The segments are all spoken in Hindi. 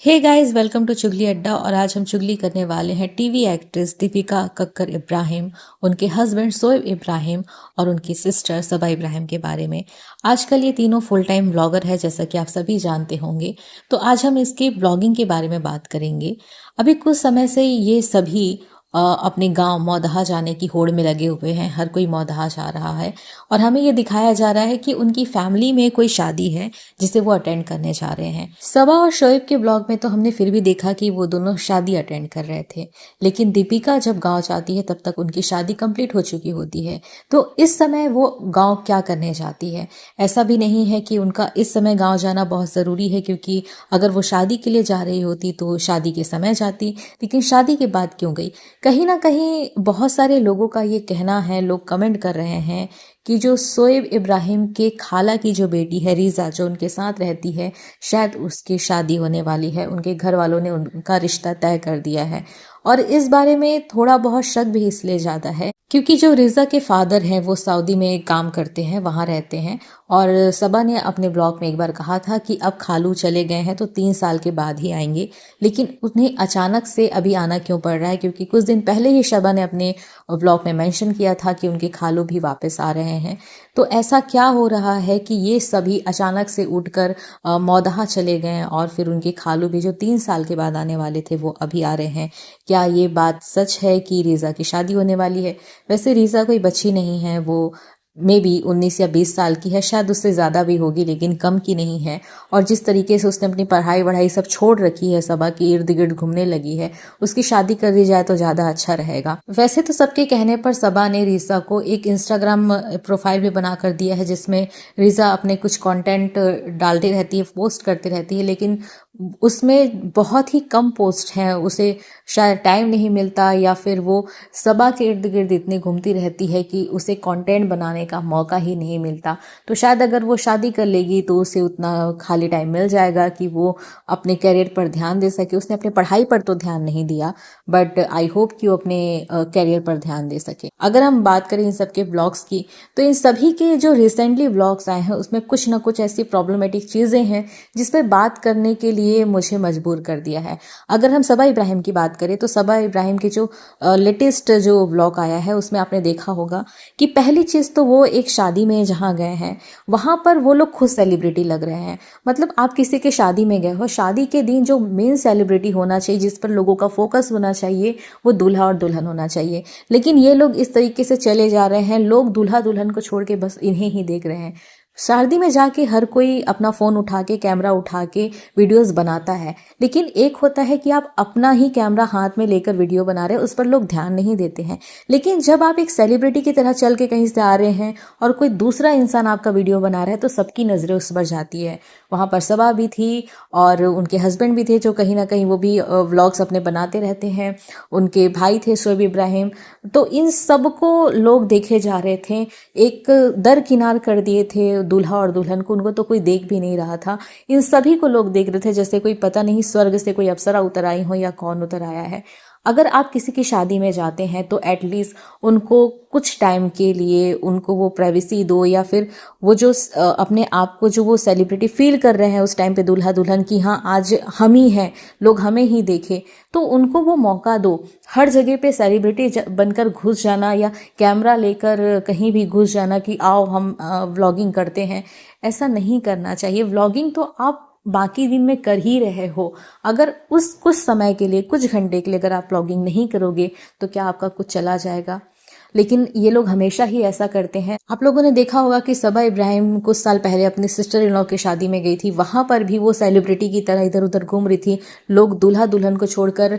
हे गाइस, वेलकम टू चुगली अड्डा। और आज हम चुगली करने वाले हैं टीवी एक्ट्रेस दीपिका कक्कर इब्राहिम, उनके हस्बैंड शोएब इब्राहिम और उनकी सिस्टर सबा इब्राहिम के बारे में। आजकल ये तीनों फुल टाइम ब्लॉगर है, जैसा कि आप सभी जानते होंगे। तो आज हम इसके ब्लॉगिंग के बारे में बात करेंगे। अभी कुछ समय से ये सभी अपने गांव मौदहा जाने की होड़ में लगे हुए हैं। हर कोई मौदहा जा रहा है और हमें ये दिखाया जा रहा है कि उनकी फैमिली में कोई शादी है जिसे वो अटेंड करने जा रहे हैं। सबा और शोएब के ब्लॉग में तो हमने फिर भी देखा कि वो दोनों शादी अटेंड कर रहे थे, लेकिन दीपिका जब गांव जाती है तब तक उनकी शादी कंप्लीट हो चुकी होती है। तो इस समय वो गांव क्या करने जाती है? ऐसा भी नहीं है कि उनका इस समय गांव जाना बहुत ज़रूरी है, क्योंकि अगर वो शादी के लिए जा रही होती तो शादी के समय जाती, लेकिन शादी के बाद क्यों गई? कहीं ना कहीं बहुत सारे लोगों का ये कहना है, लोग कमेंट कर रहे हैं कि जो शोएब इब्राहिम के खाला की जो बेटी है रीज़ा, जो उनके साथ रहती है, शायद उसकी शादी होने वाली है। उनके घर वालों ने उनका रिश्ता तय कर दिया है। और इस बारे में थोड़ा बहुत शक भी इसलिए ज़्यादा है क्योंकि जो रीज़ा के फादर हैं वो सऊदी में काम करते हैं, वहाँ रहते हैं। और सबा ने अपने ब्लॉग में एक बार कहा था कि अब खालू चले गए हैं तो 3 साल के बाद ही आएंगे, लेकिन उन्हें अचानक से अभी आना क्यों पड़ रहा है? क्योंकि कुछ दिन पहले ही शबा ने अपने ब्लॉग में मेंशन किया था कि उनके खालू भी वापस आ रहे हैं। तो ऐसा क्या हो रहा है कि ये सभी अचानक से उठकर मौदहा चले गए और फिर उनके खालू भी जो 3 साल के बाद आने वाले थे वो अभी आ रहे हैं? क्या ये बात सच है कि रीज़ा की शादी होने वाली है? वैसे रीज़ा कोई बच्ची नहीं है, वो मे बी 19 या 20 साल की है, शायद उससे ज़्यादा भी होगी, लेकिन कम की नहीं है। और जिस तरीके से उसने अपनी पढ़ाई वढ़ाई सब छोड़ रखी है, सबा के इर्द गिर्द घूमने लगी है, उसकी शादी कर दी जाए तो ज़्यादा अच्छा रहेगा। वैसे तो सबके कहने पर सबा ने रीज़ा को एक इंस्टाग्राम प्रोफाइल भी बना कर दिया है, जिसमें रीज़ा अपने कुछ कंटेंट डालती रहती है, पोस्ट करती रहती है, लेकिन उसमें बहुत ही कम पोस्ट हैं। उसे शायद टाइम नहीं मिलता या फिर वो सबा के इर्द गिर्द इतनी घूमती रहती है कि उसे कंटेंट बनाने का मौका ही नहीं मिलता। तो शायद अगर वो शादी कर लेगी तो उसे उतना खाली टाइम मिल जाएगा कि वो अपने करियर पर ध्यान दे सके। उसने अपने पढ़ाई पर तो ध्यान नहीं दिया, बट आई होप कि वो अपने करियर पर ध्यान दे सके। अगर हम बात करें इन सब के ब्लॉग्स की, तो इन सभी के जो रिसेंटली ब्लॉग्स आए हैं उसमें कुछ ना कुछ ऐसी प्रॉब्लमेटिक चीज़ें हैं जिस पर बात करने के लिए मुझे मजबूर कर दिया है। अगर हम सबा इब्राहिम की बात करें तो सबा इब्राहिम के जो लेटेस्ट जो व्लॉग आया है उसमें आपने देखा होगा कि पहली चीज़ तो वो एक शादी में जहाँ गए हैं वहाँ पर वो लोग खुद सेलिब्रिटी लग रहे हैं। मतलब आप किसी के शादी में गए हो, शादी के दिन जो मेन सेलिब्रिटी होना चाहिए, जिस पर लोगों का फोकस होना चाहिए, वो दूल्हा और दुल्हन होना चाहिए। लेकिन ये लोग इस तरीके से चले जा रहे हैं, लोग दूल्हा दुल्हन को छोड़ के बस इन्हें ही देख रहे हैं। शादी में जाके हर कोई अपना फ़ोन उठा के, कैमरा उठा के वीडियोस बनाता है, लेकिन एक होता है कि आप अपना ही कैमरा हाथ में लेकर वीडियो बना रहे हैं, उस पर लोग ध्यान नहीं देते हैं। लेकिन जब आप एक सेलिब्रिटी की तरह चल के कहीं से आ रहे हैं और कोई दूसरा इंसान आपका वीडियो बना रहा है तो सबकी नज़रें उस पर जाती है। वहाँ पर सबा भी थी और उनके हस्बैंड भी थे, जो कहीं ना कहीं वो भी व्लॉग्स अपने बनाते रहते हैं। उनके भाई थे शोएब इब्राहिम। तो इन सबको लोग देखे जा रहे थे, एक दरकिनार कर दिए थे दूल्हा और दुल्हन को, उनको तो कोई देख भी नहीं रहा था। इन सभी को लोग देख रहे थे जैसे कोई पता नहीं स्वर्ग से कोई अप्सरा उतर आई हो या कौन उतर आया है। अगर आप किसी की शादी में जाते हैं तो एटलीस्ट उनको कुछ टाइम के लिए उनको वो प्राइवेसी दो, या फिर वो जो अपने आप को जो वो सेलिब्रिटी फील कर रहे हैं उस टाइम पे दूल्हा दुल्हन की, हाँ आज हम ही हैं, लोग हमें ही देखें, तो उनको वो मौका दो। हर जगह पे सेलिब्रिटी बनकर घुस जाना या कैमरा लेकर कहीं भी घुस जाना कि आओ हम व्लॉगिंग करते हैं, ऐसा नहीं करना चाहिए। व्लॉगिंग तो आप बाकी दिन में कर ही रहे हो, अगर उस कुछ समय के लिए, कुछ घंटे के लिए अगर आप व्लॉगिंग नहीं करोगे तो क्या आपका कुछ चला जाएगा? लेकिन ये लोग हमेशा ही ऐसा करते हैं। आप लोगों ने देखा होगा कि सबा इब्राहिम कुछ साल पहले अपनी सिस्टर इन लॉ की शादी में गई थी, वहां पर भी वो सेलिब्रिटी की तरह इधर उधर घूम रही थी। लोग दूल्हा दुल्हन को छोड़कर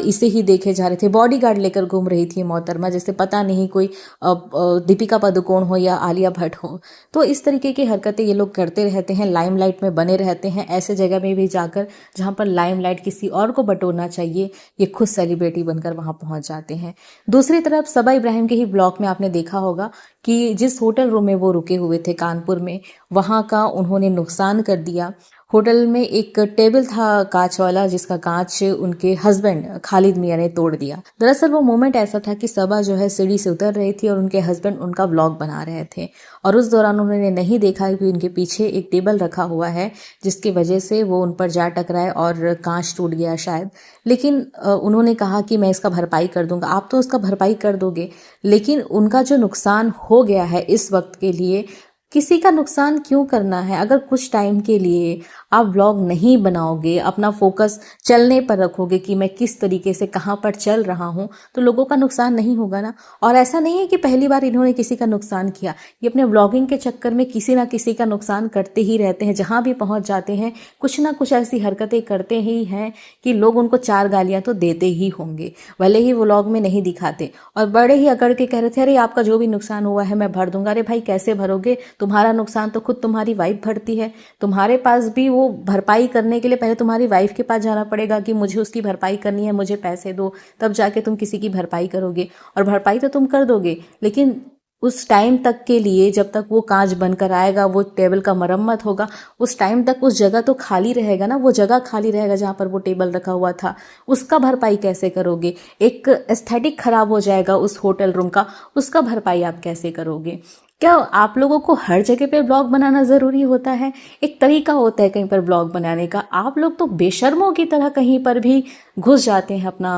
इसे ही देखे जा रहे थे। बॉडीगार्ड लेकर घूम रही थी मोहतरमा, जैसे पता नहीं कोई दीपिका पादुकोण हो या आलिया भट्ट हो। तो इस तरीके की हरकतें ये लोग करते रहते हैं, लाइमलाइट में बने रहते हैं। ऐसे जगह में भी जाकर जहाँ पर लाइमलाइट किसी और को बटोरना चाहिए, ये खुद सेलिब्रिटी बनकर वहां पहुंच जाते हैं। दूसरी तरफ सबा इब्राहिम के ही ब्लॉग में आपने देखा होगा कि जिस होटल रूम में वो रुके हुए थे कानपुर में, वहाँ का उन्होंने नुकसान कर दिया। होटल में एक टेबल था कांच वाला, जिसका कांच उनके हस्बैंड खालिद मियां ने तोड़ दिया। दरअसल वो मोमेंट ऐसा था कि सबा जो है सीढ़ी से उतर रही थी और उनके हस्बैंड उनका व्लॉग बना रहे थे, और उस दौरान उन्होंने नहीं देखा कि उनके पीछे एक टेबल रखा हुआ है, जिसकी वजह से वो उन पर जा टकराए और कांच टूट गया शायद। लेकिन उन्होंने कहा कि मैं इसका भरपाई कर दूंगा। आप तो उसका भरपाई कर दोगे, लेकिन उनका जो नुकसान हो गया है इस वक्त के लिए, किसी का नुकसान क्यों करना है? अगर कुछ टाइम के लिए आप व्लॉग नहीं बनाओगे, अपना फोकस चलने पर रखोगे कि मैं किस तरीके से कहाँ पर चल रहा हूँ, तो लोगों का नुकसान नहीं होगा ना। और ऐसा नहीं है कि पहली बार इन्होंने किसी का नुकसान किया, ये अपने व्लॉगिंग के चक्कर में किसी ना किसी का नुकसान करते ही रहते हैं। जहाँ भी पहुँच जाते हैं कुछ ना कुछ ऐसी हरकतें करते ही हैं कि लोग उनको 4 गालियाँ तो देते ही होंगे, भले ही व्लॉग में नहीं दिखाते। और बड़े ही अकड़ के कह रहे थे, अरे आपका जो भी नुकसान हुआ है मैं भर दूंगा। अरे भाई कैसे भरोगे? तुम्हारा नुकसान तो खुद तुम्हारी वाइफ भरती है। तुम्हारे पास भी वो भरपाई करने के लिए पहले तुम्हारी वाइफ के पास जाना पड़ेगा कि मुझे उसकी भरपाई करनी है, मुझे पैसे दो, तब जाके तुम किसी की भरपाई करोगे। और भरपाई तो तुम कर दोगे, लेकिन उस टाइम तक के लिए, जब तक वो कांच बनकर आएगा, वो टेबल का मरम्मत होगा, उस टाइम तक उस जगह तो खाली रहेगा ना, वो जगह खाली रहेगा जहां पर वो टेबल रखा हुआ था। उसका भरपाई कैसे करोगे? एक एस्थेटिक खराब हो जाएगा उस होटल रूम का, उसका भरपाई आप कैसे करोगे? क्या आप लोगों को हर जगह पे ब्लॉग बनाना ज़रूरी होता है? एक तरीका होता है कहीं पर ब्लॉग बनाने का। आप लोग तो बेशर्मों की तरह कहीं पर भी घुस जाते हैं अपना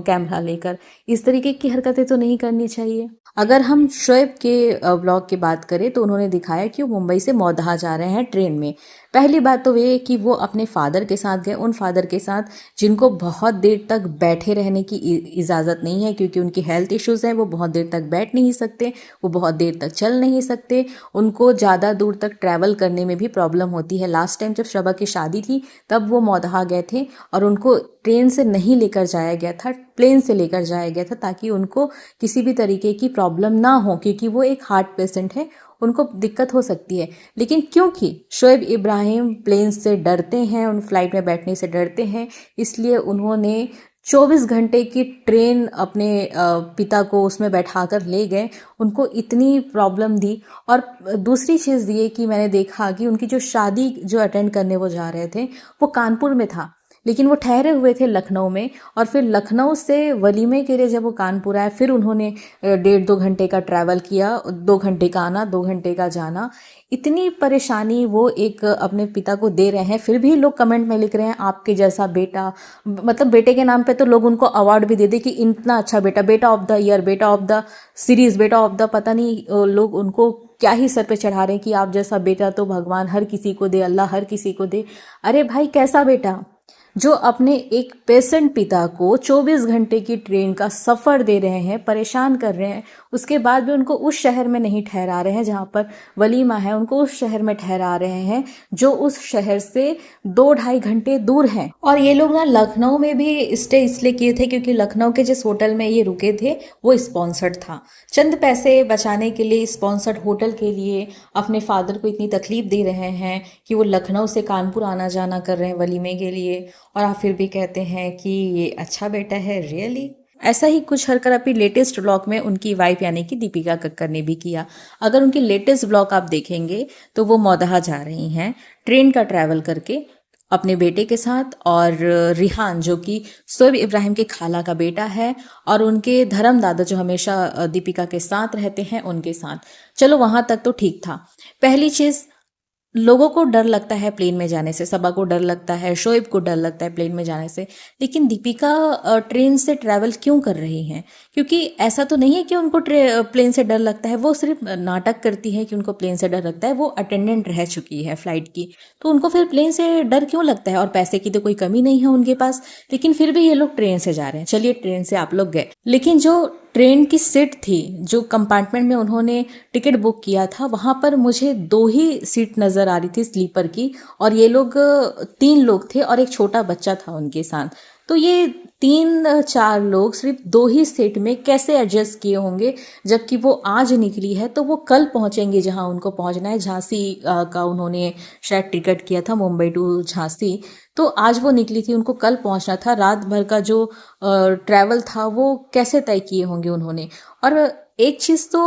कैमरा लेकर। इस तरीके की हरकतें तो नहीं करनी चाहिए। अगर हम शोएब के ब्लॉग की बात करें तो उन्होंने दिखाया कि वो मुंबई से मौदहा जा रहे हैं ट्रेन में। पहली बात तो ये कि वो अपने फादर के साथ गए, उन फादर के साथ जिनको बहुत देर तक बैठे रहने की इजाज़त नहीं है, क्योंकि उनकी हेल्थ इश्यूज़ हैं। वो बहुत देर तक बैठ नहीं सकते, वो बहुत देर तक चल नहीं सकते, उनको ज़्यादा दूर तक ट्रैवल करने में भी प्रॉब्लम होती है। लास्ट टाइम जब शबा की शादी थी तब वो मौदहा गए थे और उनको ट्रेन से नहीं लेकर जाया गया था, प्लेन से लेकर जाया गया था, ताकि उनको किसी भी तरीके की प्रॉब्लम ना हो, क्योंकि वो एक हार्ट पेशेंट है, उनको दिक्कत हो सकती है। लेकिन क्योंकि शोएब इब्राहिम प्लेन से डरते हैं, उन फ्लाइट में बैठने से डरते हैं, इसलिए उन्होंने 24 घंटे की ट्रेन अपने पिता को उसमें बैठाकर ले गए। उनको इतनी प्रॉब्लम दी। और दूसरी चीज़ ये कि मैंने देखा कि उनकी जो शादी जो अटेंड करने वो जा रहे थे वो कानपुर में था, लेकिन वो ठहरे हुए थे लखनऊ में, और फिर लखनऊ से वलीमे के लिए जब वो कानपुर आए, फिर उन्होंने 1.5-2 घंटे का ट्रैवल किया, 2 घंटे का आना, 2 घंटे का जाना। इतनी परेशानी वो एक अपने पिता को दे रहे हैं, फिर भी लोग कमेंट में लिख रहे हैं आपके जैसा बेटा। मतलब बेटे के नाम पे तो लोग उनको अवार्ड भी दे दे कि इतना अच्छा बेटा, बेटा ऑफ द ईयर, बेटा ऑफ द सीरीज, बेटा ऑफ द पता नहीं लोग उनको क्या ही सर पे चढ़ा रहे हैं कि आप जैसा बेटा तो भगवान हर किसी को दे, अल्लाह हर किसी को दे। अरे भाई कैसा बेटा जो अपने एक पेशेंट पिता को 24 घंटे की ट्रेन का सफ़र दे रहे हैं, परेशान कर रहे हैं, उसके बाद भी उनको उस शहर में नहीं ठहरा रहे हैं जहाँ पर वलीमा है, उनको उस शहर में ठहरा रहे हैं जो उस शहर से 2-2.5 घंटे दूर हैं। और ये लोग ना लखनऊ में भी स्टे इसलिए किए थे क्योंकि लखनऊ के जिस होटल में ये रुके थे वो स्पॉन्सर्ड था। चंद पैसे बचाने के लिए स्पॉन्सर्ड होटल के लिए अपने फादर को इतनी तकलीफ दे रहे हैं कि वो लखनऊ से कानपुर आना जाना कर रहे हैं वलीमे के लिए, और आप फिर भी कहते हैं कि ये अच्छा बेटा है। रियली ऐसा ही कुछ हरकत अपनी लेटेस्ट ब्लॉग में उनकी वाइफ यानी कि दीपिका कक्कर ने भी किया। अगर उनकी लेटेस्ट ब्लॉग आप देखेंगे तो वो मौदहा जा रही हैं ट्रेन का ट्रैवल करके अपने बेटे के साथ, और रिहान जो कि शोएब इब्राहिम के खाला का बेटा है, और उनके धर्म दादा जो हमेशा दीपिका के साथ रहते हैं उनके साथ। चलो वहां तक तो ठीक था। पहली चीज, लोगों को डर लगता है प्लेन में जाने से, सबा को डर लगता है, शोएब को डर लगता है प्लेन में जाने से, लेकिन दीपिका ट्रेन से ट्रैवल क्यों कर रही हैं? क्योंकि ऐसा तो नहीं है कि उनको प्लेन से डर लगता है, वो सिर्फ नाटक करती है कि उनको प्लेन से डर लगता है। वो अटेंडेंट रह चुकी है फ्लाइट की, तो उनको फिर प्लेन से डर क्यों लगता है? और पैसे की तो कोई कमी नहीं है उनके पास, लेकिन फिर भी ये लोग ट्रेन से जा रहे हैं। चलिए ट्रेन से आप लोग गए, लेकिन जो ट्रेन की सीट थी, जो कंपार्टमेंट में उन्होंने टिकट बुक किया था, वहां पर मुझे 2 ही सीट नजर आ रही थी स्लीपर की, और ये लोग 3 लोग थे और एक छोटा बच्चा था उनके साथ। तो ये 3-4 लोग सिर्फ 2 ही सीट में कैसे एडजस्ट किए होंगे? जबकि वो आज निकली है तो वो कल पहुंचेंगे जहां उनको पहुंचना है। झांसी का उन्होंने शायद टिकट किया था, मुंबई टू झांसी, तो आज वो निकली थी, उनको कल पहुंचना था। रात भर का जो ट्रैवल था वो कैसे तय किए होंगे उन्होंने? और एक चीज़ तो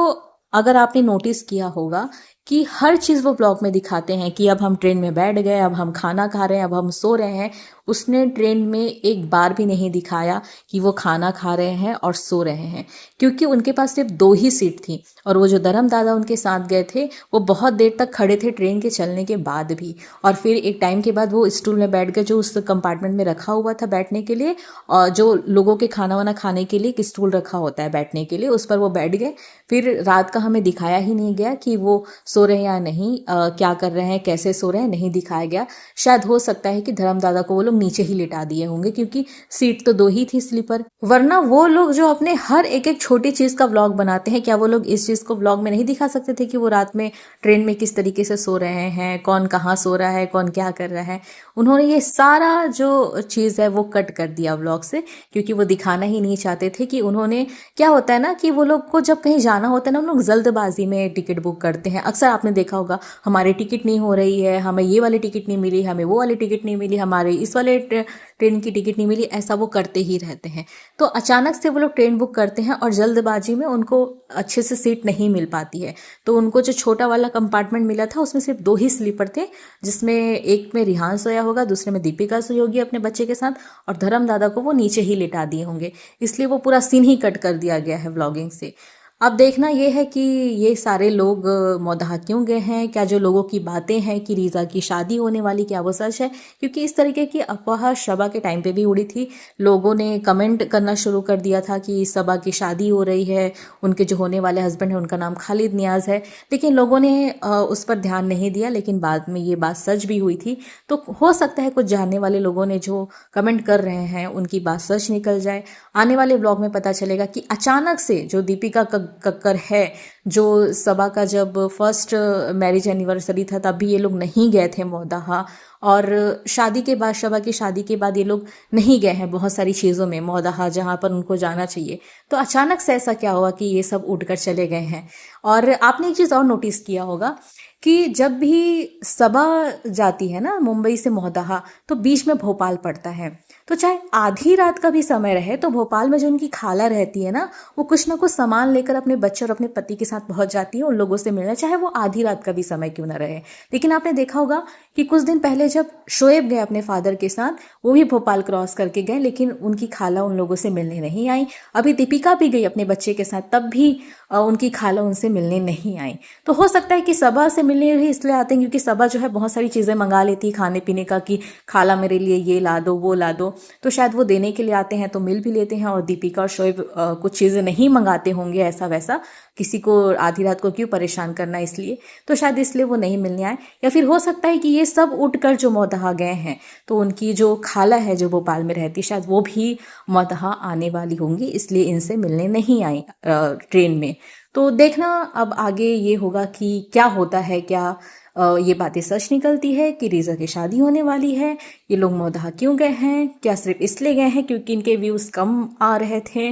अगर आपने नोटिस किया होगा कि हर चीज़ वो ब्लॉग में दिखाते हैं कि अब हम ट्रेन में बैठ गए, अब हम खाना खा रहे हैं, अब हम सो रहे हैं। उसने ट्रेन में एक बार भी नहीं दिखाया कि वो खाना खा रहे हैं और सो रहे हैं, क्योंकि उनके पास सिर्फ 2 ही सीट थी। और वो जो धर्म दादा उनके साथ गए थे, वो बहुत देर तक खड़े थे ट्रेन के चलने के बाद भी। और फिर एक टाइम के बाद वो स्टूल में बैठ गए जो उस कंपार्टमेंट में रखा हुआ था बैठने के लिए, और जो लोगों के खाना वाना खाने के लिए एक स्टूल रखा होता है बैठने के लिए, उस पर वो बैठ गए। फिर रात का हमें दिखाया ही नहीं गया कि वो सो रहे हैं या नहीं, क्या कर रहे हैं, कैसे सो रहे हैं, नहीं दिखाया गया। शायद हो सकता है कि धर्म दादा को वो लोग नीचे ही लिटा दिए होंगे, क्योंकि सीट तो 2 ही थी स्लीपर। वरना वो लोग जो अपने हर एक एक छोटी चीज का व्लॉग बनाते हैं, क्या वो लोग इस चीज को व्लॉग में नहीं दिखा सकते थे कि वो रात में ट्रेन में किस तरीके से सो रहे हैं, कौन कहाँ सो रहा है, कौन क्या कर रहा है। उन्होंने ये सारा जो चीज है वो कट कर दिया व्लॉग से, क्योंकि वो दिखाना ही नहीं चाहते थे कि उन्होंने, क्या होता है ना कि वो लोग को जब कहीं जाना होता है ना, उन लोग जल्दबाजी में टिकट बुक करते हैं। अक्सर आपने देखा होगा, हमारी टिकट नहीं हो रही है, हमें ये वाली टिकट नहीं मिली, हमें वो वाली टिकट नहीं मिली, हमारे इस वाले ट्रेन की टिकट नहीं मिली, ऐसा वो करते ही रहते हैं। तो अचानक से वो लोग ट्रेन बुक करते हैं और जल्दबाजी में उनको अच्छे से सीट नहीं मिल पाती है। तो उनको जो छोटा वाला कंपार्टमेंट मिला था उसमें सिर्फ 2 ही स्लीपर थे, जिसमें एक में रिहान सोया होगा, दूसरे में दीपिका सोई होगी अपने बच्चे के साथ, और धर्म दादा को वो नीचे ही लिटा दिए होंगे। इसलिए वो पूरा सीन ही कट कर दिया गया है व्लॉगिंग से। अब देखना ये है कि ये सारे लोग मौदहा क्यों गए हैं, क्या जो लोगों की बातें हैं कि रीज़ा की शादी होने वाली, क्या वो सच है? क्योंकि इस तरीके की अफवाह शबा के टाइम पे भी उड़ी थी। लोगों ने कमेंट करना शुरू कर दिया था कि शबा की शादी हो रही है, उनके जो होने वाले हस्बैंड हैं उनका नाम खालिद नियाज़ है। लेकिन लोगों ने उस पर ध्यान नहीं दिया, लेकिन बाद में ये बात सच भी हुई थी। तो हो सकता है कुछ जानने वाले लोगों ने जो कमेंट कर रहे हैं उनकी बात सच निकल जाए। आने वाले ब्लॉग में पता चलेगा कि अचानक से जो दीपिका कक्कर है, जो सबा का जब फर्स्ट मैरिज एनिवर्सरी था तब भी ये लोग नहीं गए थे मौदहा, और शादी के बाद, शबा की शादी के बाद ये लोग नहीं गए हैं बहुत सारी चीज़ों में मौदहा, जहाँ पर उनको जाना चाहिए। तो अचानक से ऐसा क्या हुआ कि ये सब उठकर चले गए हैं। और आपने एक चीज़ और नोटिस किया होगा कि जब भी सबा जाती है ना मुंबई से मौदहा, तो बीच में भोपाल पड़ता है। तो चाहे आधी रात का भी समय रहे, तो भोपाल में जो उनकी खाला रहती है ना, वो कुछ ना कुछ सामान लेकर अपने बच्चे और अपने पति के साथ पहुंच जाती है उन लोगों से मिलने, चाहे वो आधी रात का भी समय क्यों ना रहे। लेकिन आपने देखा होगा कि कुछ दिन पहले जब शोएब गए अपने फादर के साथ, वो भी भोपाल क्रॉस करके गए, लेकिन उनकी खाला उन लोगों से मिलने नहीं आई। अभी दीपिका भी गई अपने बच्चे के साथ, तब भी उनकी खाला उनसे मिलने नहीं आई। तो हो सकता है कि सबा से मिलने भी इसलिए आते हैं क्योंकि सबा जो है बहुत सारी चीज़ें मंगा लेती है खाने पीने का, कि खाला मेरे लिए ये ला दो, वो ला दो। तो शायद वो देने के लिए आते हैं, तो मिल भी लेते हैं। और दीपिका और शोएब कुछ चीज़ें नहीं मंगाते होंगे ऐसा वैसा, किसी को आधी रात को क्यों परेशान करना, इसलिए तो शायद इसलिए वो नहीं मिलने आए। या फिर हो सकता है कि ये सब उठकर जो मौदहा गए हैं, तो उनकी जो खाला है जो भोपाल में रहती, शायद वो भी मौदहा आने वाली होंगी, इसलिए इनसे मिलने नहीं आई ट्रेन में। तो देखना अब आगे ये होगा कि क्या होता है, क्या ये बातें सच निकलती है कि रीज़ा की शादी होने वाली है, ये लोग मौदहा क्यों गए हैं, क्या सिर्फ इसलिए गए हैं क्योंकि इनके व्यूज़ कम आ रहे थे,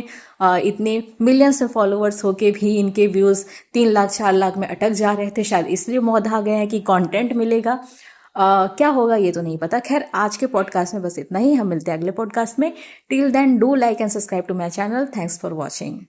इतने मिलियंस में फॉलोअर्स होके भी इनके व्यूज़ 3 लाख 4 लाख में अटक जा रहे थे, शायद इसलिए मौदहा गए हैं कि कंटेंट मिलेगा। क्या होगा ये तो नहीं पता। खैर, आज के पॉडकास्ट में बस इतना ही, हम मिलते हैं अगले पॉडकास्ट में। Till then do like and subscribe to my channel. Thanks for watching.